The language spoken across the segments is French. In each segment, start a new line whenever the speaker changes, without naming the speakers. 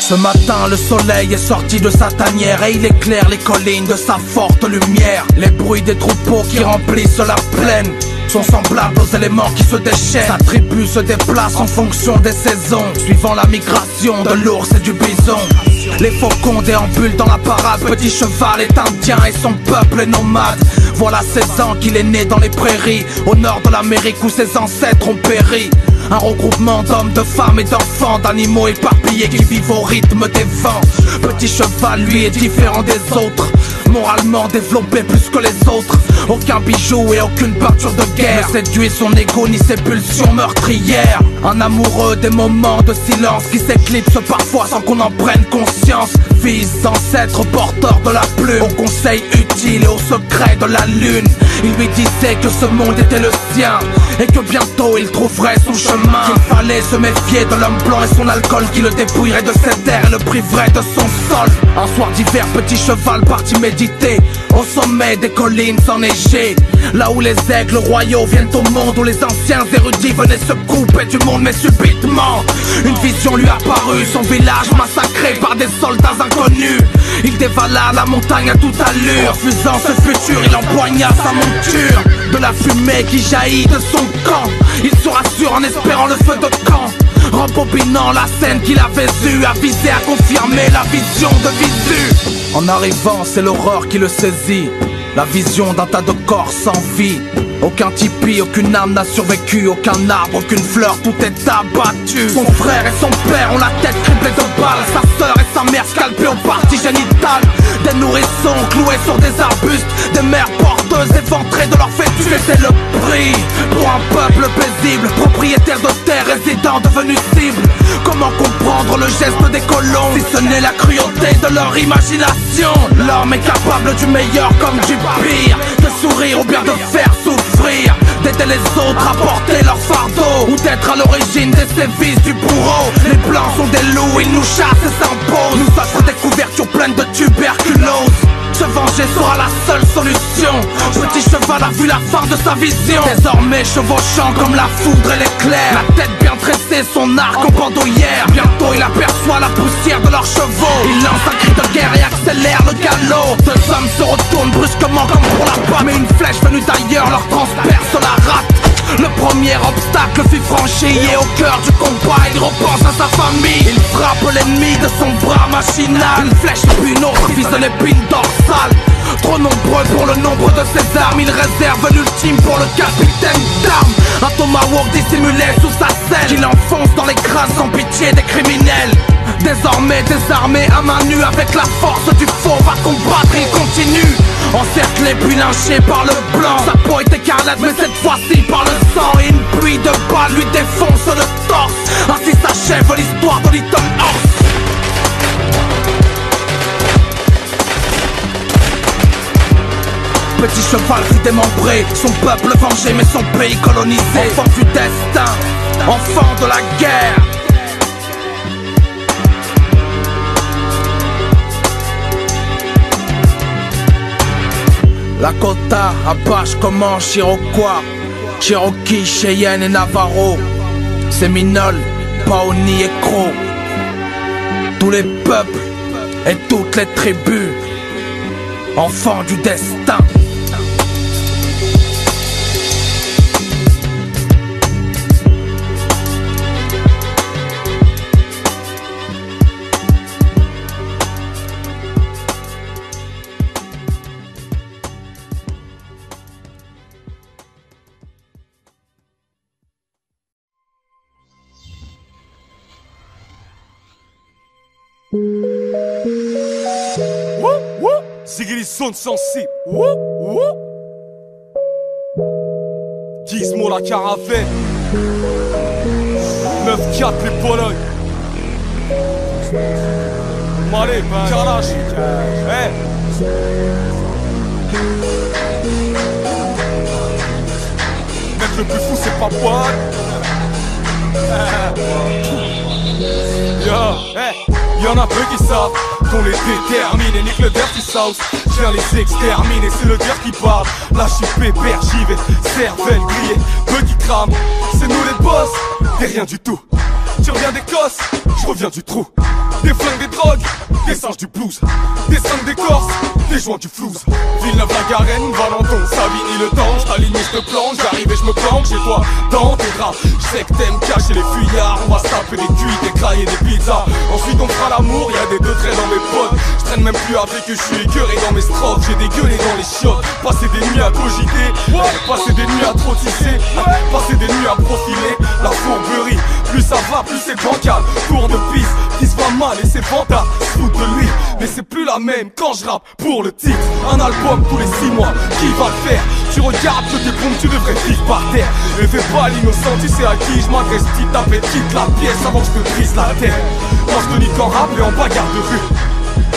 Ce matin le soleil est sorti de sa tanière et il éclaire les collines de sa forte lumière. Les bruits des troupeaux qui remplissent la plaine sont semblables aux éléments qui se déchaînent. Sa tribu se déplace en fonction des saisons, suivant la migration de l'ours et du bison. Les faucons déambulent dans la parade. Petit cheval est indien et son peuple est nomade. Voilà 16 ans qu'il est né dans les prairies, au nord de l'Amérique où ses ancêtres ont péri. Un regroupement d'hommes, de femmes et d'enfants, d'animaux éparpillés qui vivent au rythme des vents. Petit cheval, lui, est différent des autres, moralement développé plus que les autres. Aucun bijou et aucune peinture de guerre ne séduit son ego ni ses pulsions meurtrières. Un amoureux des moments de silence qui s'éclipsent parfois sans qu'on en prenne conscience. Fils d'ancêtres porteurs de la plume, aux conseils utiles et aux secrets de la lune. Il lui disait que ce monde était le sien et que bientôt il trouverait son chemin. Qu'il fallait se méfier de l'homme blanc et son alcool, qui le dépouillerait de ses terres et le priverait de son sol. Un soir d'hiver, petit cheval partit méditer au sommet des collines enneigées, là où les aigles royaux viennent au monde, où les anciens érudits venaient se couper du monde. Mais subitement, une vision lui apparut, son village massacré par des soldats inconnus. Il dévala la montagne à toute allure, refusant ce futur, il empoigna sa monture. De la fumée qui jaillit de son camp, il se rassure en espérant le feu de camp. Rembobinant la scène qu'il avait eue, avisé à confirmer la vision de Visu. En arrivant, c'est l'horreur qui le saisit, la vision d'un tas de corps sans vie. Aucun tipi, aucune âme n'a survécu, aucun arbre, aucune fleur, tout est abattu. Son frère et son père ont la tête criblée de balles, sa sœur et sa mère scalpées aux parties génitales. Des nourrissons cloués sur des arbustes, des mères porteuses éventrées de leur fœtus. C'était le prix pour un peuple paisible, propriétaire de terres, résidents devenus cibles. Comment comprendre le geste des colons, si ce n'est la cruauté de leur imagination? L'homme est capable du meilleur comme du pire, de sourire ou bien de faire souffrir, d'aider les autres à porter leur fardeau, ou d'être à l'origine des sévices du bourreau. Les blancs sont des loups, ils nous chassent et s'imposent, nous offrent des couvertures pleines de tuberculose. Se venger sera la seule solution. Petit cheval a vu la fin de sa vision, désormais chevauchant comme la foudre et l'éclair, la tête bien tressée, son arc en bandoulière. Bientôt il aperçoit la poussière de leurs chevaux, il lance un cri de guerre et accélère le galop. Deux hommes se retournent brusquement comme pour la patte, mais une flèche venue d'ailleurs leur transperce la rate. Le premier obstacle fut franchi et au cœur du combat il repense à sa famille. Il frappe l'ennemi de son bras machinal, une flèche puis une autre vise l'épine dorsale. Trop nombreux pour le nombre de ses armes, il réserve l'ultime pour le capitaine d'armes. Un tomahawk dissimulé sous sa selle, qu'il enfonce dans les crânes sans pitié des criminels. Désormais désarmé à main nue, avec la force du faux va combattre, il continue. Encerclé puis lynché par le blanc, sa peau est écarlate mais cette fois-ci par le sang. Et une pluie de balles lui défonce le torse, ainsi s'achève l'histoire de Little Horse. Petit cheval fut démembré, son peuple vengé mais son pays colonisé. Enfant du destin, enfant de la guerre. Lakota, Apache, Comanche, Iroquois, Cherokee, Cheyenne et Navarro, Séminole, Paoni et Crow. Tous les peuples et toutes les tribus, enfants du destin.
Ziggy zone sensible. Gizmo la caravelle. 9-4 les Pologne. Malé, carnage. Hey. Mec le plus fou c'est pas Paul. Y'en a peu qui savent qu'on les détermine et nique le dirty sauce. Je viens les exterminer, c'est le dieu qui parle. Là je suis pépère, j'y vais, cervelle grillée, petit crame. C'est nous les boss, t'es rien du tout. Tu reviens d'Écosse, je reviens du trou. des flingues, des drogues, des singes du blues, des singes des corses, des joints du flouze. Villeneuve-la-Garenne, Valenton, Savigny, le temps, j't'aligne et j'te plonge, j'arrive et j'me planque chez toi dans tes draps. J'sais que t'aimes cacher les fuyards, on va se taper des cuits, des crailles et des pizzas. Ensuite on fera l'amour, y'a des deux traits dans mes potes. J'traîne même plus avec eux, j'suis écœuré dans mes strophes. J'ai dégueulé dans les chiottes, passer des nuits à cogiter, passer des nuits à trop tisser, passer des nuits à profiler. La fourberie, plus ça va, plus c'est bancal. Tour de piste, qui se va mal et c'est fantas, se foutent de lui. Mais c'est plus la même quand je rappe pour le titre. Un album tous les 6 mois, qui va le faire? Tu regardes que tes pompes, tu devrais vivre par terre. Et fais pas l'innocent, tu sais à qui je m'adresse. Petite tapette, quitte la pièce avant que je te brise la tête. Moi je te nique en rap et en bagarre de rue.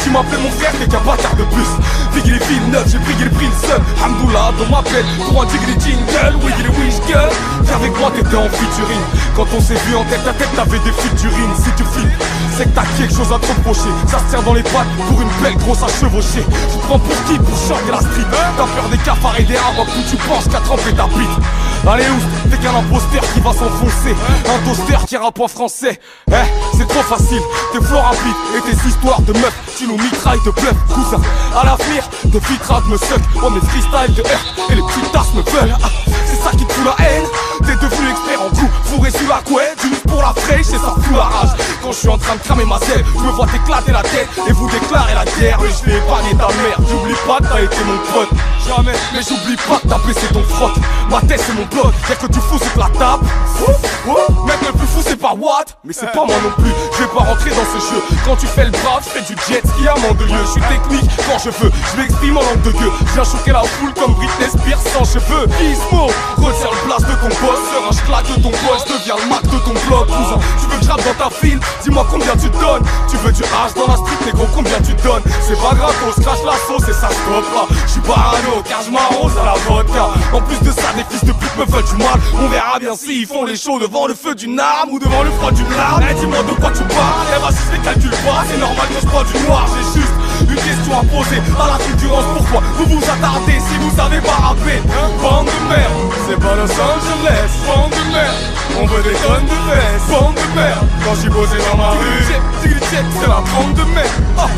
Tu m'appelles mon frère, t'es qu'un bâtard de plus. Viggy les Villeneuve, j'ai brigué le prix le seul. Hamdoullah, dans ma pelle, pour un tigre jingle. Oui, il est wish girl. Avec moi, t'étais en featuring. Quand on s'est vu en tête à tête, t'avais des featuring. Si tu flippes, c'est que t'as quelque chose à te reprocher. Ça se tient dans les pattes pour une belle grosse à chevaucher. Tu te prends pour qui pour chanter la street? T'as peur des cafards et des rats, où tu penses qu'à tremper ta bite. Allez ouf, t'es qu'un imposteur qui va s'enfoncer. Un toaster qui rappe en français. C'est trop facile, tes flots rapides et tes histoires de meufs. Tu nous mitrailles, te bluffes, cousin. À l'avenir, tes filtrades me suck. Oh mes freestyles te heurtent et les petites tasses me veulent. C'est ça qui te fout la haine. T'es devenu expert en coup, fourré sous la couette. Tu pour la fraîche et ça fout la rage. Quand je suis en train de cramer ma selle, je me vois t'éclater la tête et vous déclarer la guerre. Mais je vais épargner ta mère, j'oublie pas que t'as été mon pote. Jamais, mais j'oublie pas que t'as baissé ton froc. Ma tête c'est mon bloc, y'a que tu fous c'est que la table. Mec le plus fou c'est pas Watt, mais c'est pas moi non plus. Je vais pas rentrer dans ce jeu. Quand tu fais le brave, je fais du jet ski à Mandelieu. Je suis technique quand je veux, je m'exprime en langue de gueux. Je viens choquer la foule comme Britney Spears sans cheveux. Gizmo, retire le place de ton boss. Sur un claque de ton boss, je deviens le Mac de ton blog. Cousin, tu veux que je rappe dans ta file? Dis-moi combien tu donnes. Tu veux du H dans la street, négro, combien tu donnes? C'est pas grave, on se crache la sauce et ça se stoppe pas. Je suis parano, car je m'arrose à la vodka. En plus de ça, des fils de pute me veulent du mal. On verra bien s'ils font les shows devant le feu d'une arme ou devant le froid d'une larme. Dis-moi de quoi tu parles, eh bah si je les calcule pas, c'est normal que je prends du noir. J'ai juste une question à poser à la concurrence. Pourquoi vous vous attardez si vous savez pas rapper? Bande de merde, c'est pas Los Angeles. Bande de merde, on veut des tonnes de fesses. Bande de merde, quand j'suis posé dans ma rue, c'est la bande de merde.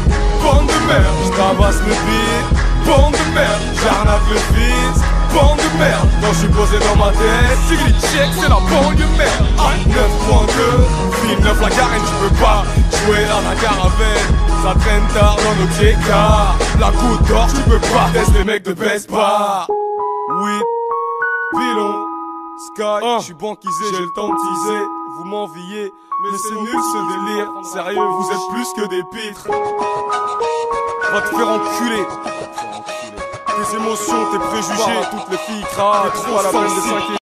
Bande de merde, j'tabasse le beat. Bande de merde, j'arnaque le fils. Bande de merde, quand j'suis posé dans ma tête. Tigri check, c'est la banlieue merde. 9.2, Villeneuve-la-Garenne, tu peux pas jouer à la caravane. Ça traîne tard dans nos J-Car. La goutte d'or, tu peux pas tester les mecs de Best Bar. Oui, pilon, Sky, j'suis banquisé, j'ai le temps de teaser. Vous m'enviez, mais c'est nul ce délire. Sérieux, vous êtes plus que des pitres. Va te faire enculer. Tes émotions, tes préjugés, toutes les filles crament. T'es trop à la peine de 5